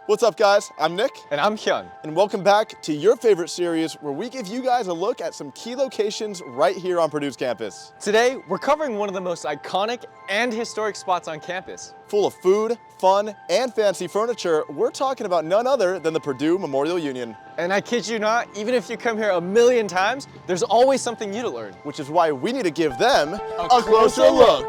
What's up, guys? I'm Nick. And I'm Hyun. And welcome back to your favorite series where we give you guys a look at some key locations right here on Purdue's campus. Today, we're covering one of the most iconic and historic spots on campus. Full of food, fun, and fancy furniture, we're talking about none other than the Purdue Memorial Union. And I kid you not, even if you come here a million times, there's always something new to learn. Which is why we need to give them a closer look.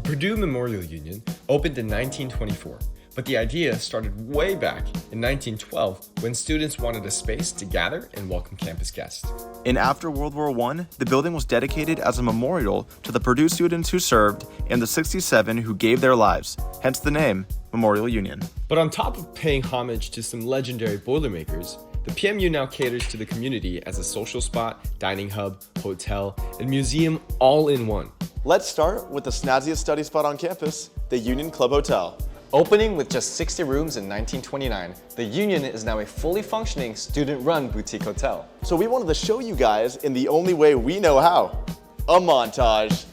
Purdue Memorial Union opened in 1924, but the idea started way back in 1912 when students wanted a space to gather and welcome campus guests. And after World War I, the building was dedicated as a memorial to the Purdue students who served and the 67 who gave their lives, hence the name Memorial Union. But on top of paying homage to some legendary Boilermakers, the PMU now caters to the community as a social spot, dining hub, hotel, and museum all in one. Let's start with the snazziest study spot on campus, the Union Club Hotel. Opening with just 60 rooms in 1929, the Union is now a fully functioning student-run boutique hotel. So we wanted to show you guys in the only way we know how, a montage.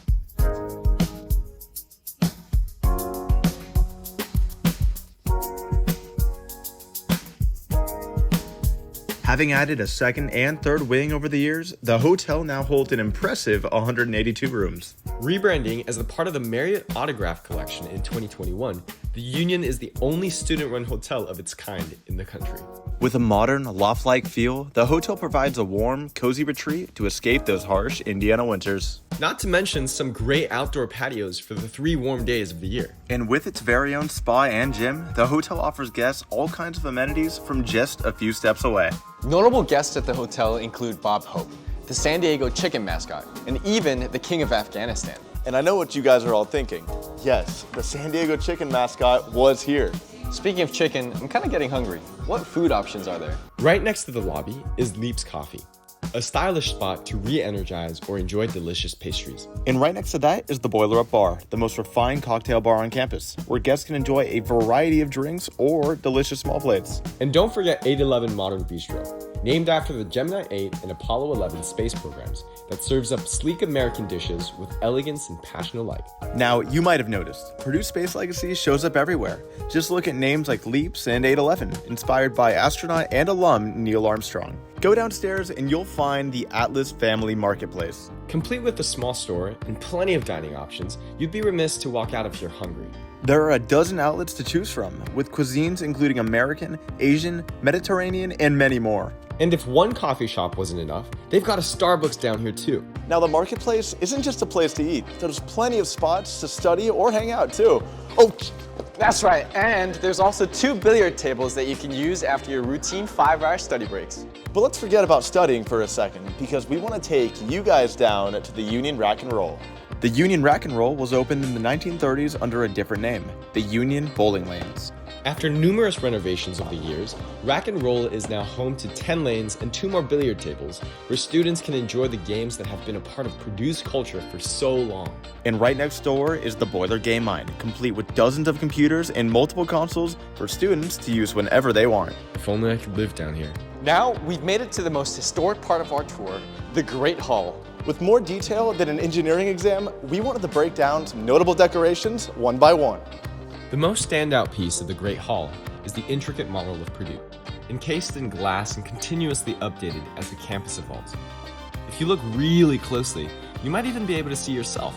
Having added a second and third wing over the years, the hotel now holds an impressive 182 rooms. Rebranding as a part of the Marriott Autograph Collection in 2021, the Union is the only student-run hotel of its kind in the country. With a modern, loft-like feel, the hotel provides a warm, cozy retreat to escape those harsh Indiana winters. Not to mention some great outdoor patios for the 3 warm days of the year. And with its very own spa and gym, the hotel offers guests all kinds of amenities from just a few steps away. Notable guests at the hotel include Bob Hope, the San Diego chicken mascot, and even the King of Afghanistan. And I know what you guys are all thinking. Yes, the San Diego chicken mascot was here. Speaking of chicken, I'm kind of getting hungry. What food options are there? Right next to the lobby is Leap's Coffee, a stylish spot to re-energize or enjoy delicious pastries. And right next to that is the Boiler Up Bar, the most refined cocktail bar on campus, where guests can enjoy a variety of drinks or delicious small plates. And don't forget 811 Modern Bistro, named after the Gemini 8 and Apollo 11 space programs that serves up sleek American dishes with elegance and passion alike. Now, you might have noticed, Purdue Space Legacy shows up everywhere. Just look at names like Leaps and 811, inspired by astronaut and alum Neil Armstrong. Go downstairs and you'll find the Atlas Family Marketplace. Complete with a small store and plenty of dining options, you'd be remiss to walk out of here hungry. There are a dozen outlets to choose from, with cuisines including American, Asian, Mediterranean, and many more. And if one coffee shop wasn't enough, they've got a Starbucks down here too. Now, the marketplace isn't just a place to eat. There's plenty of spots to study or hang out too. Oh, that's right, and there's also 2 billiard tables that you can use after your routine 5-hour study breaks. but let's forget about studying for a second because we want to take you guys down to the Union Rack and Roll. The Union Rack and Roll was opened in the 1930s under a different name, the Union Bowling Lanes. After numerous renovations over the years, Rack and Roll is now home to 10 lanes and 2 more billiard tables where students can enjoy the games that have been a part of Purdue's culture for so long. And right next door is the Boiler Game Mine, complete with dozens of computers and multiple consoles for students to use whenever they want. If only I could live down here. Now, we've made it to the most historic part of our tour, the Great Hall. With more detail than an engineering exam, we wanted to break down some notable decorations one by one. The most standout piece of the Great Hall is the intricate model of Purdue, encased in glass and continuously updated as the campus evolves. If you look really closely, you might even be able to see yourself.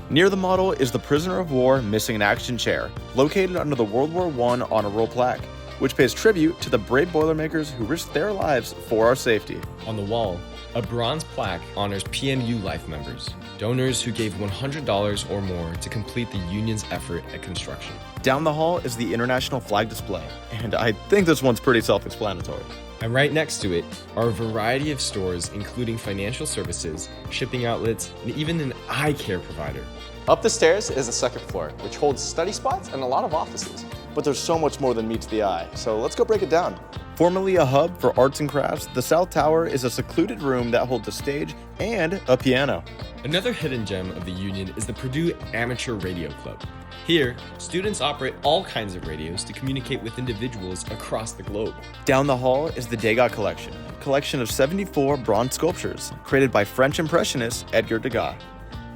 Near the model is the prisoner of war missing in action chair, located under the World War I honor roll plaque, which pays tribute to the brave Boilermakers who risked their lives for our safety. On the wall, a bronze plaque honors PMU life members, donors who gave $100 or more to complete the Union's effort at construction. Down the hall is the international flag display, and I think this one's pretty self-explanatory. And right next to it are a variety of stores including financial services, shipping outlets, and even an eye care provider. Up the stairs is the second floor, which holds study spots and a lot of offices. But there's so much more than meets the eye, so let's go break it down. Formerly a hub for arts and crafts, the South Tower is a secluded room that holds a stage and a piano. Another hidden gem of the Union is the Purdue Amateur Radio Club. Here, students operate all kinds of radios to communicate with individuals across the globe. Down the hall is the Degas collection, a collection of 74 bronze sculptures created by French Impressionist Edgar Degas.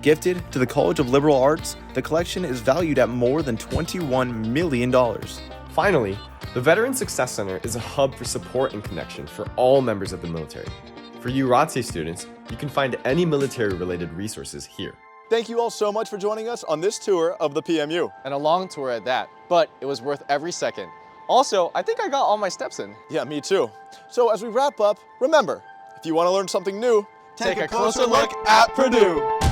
Gifted to the College of Liberal Arts, the collection is valued at more than $21 million. Finally, the Veteran Success Center is a hub for support and connection for all members of the military. For you ROTC students, you can find any military-related resources here. Thank you all so much for joining us on this tour of the PMU. And a long tour at that, but it was worth every second. Also, I think I got all my steps in. Yeah, me too. So as we wrap up, remember, if you want to learn something new, take a closer look at Purdue.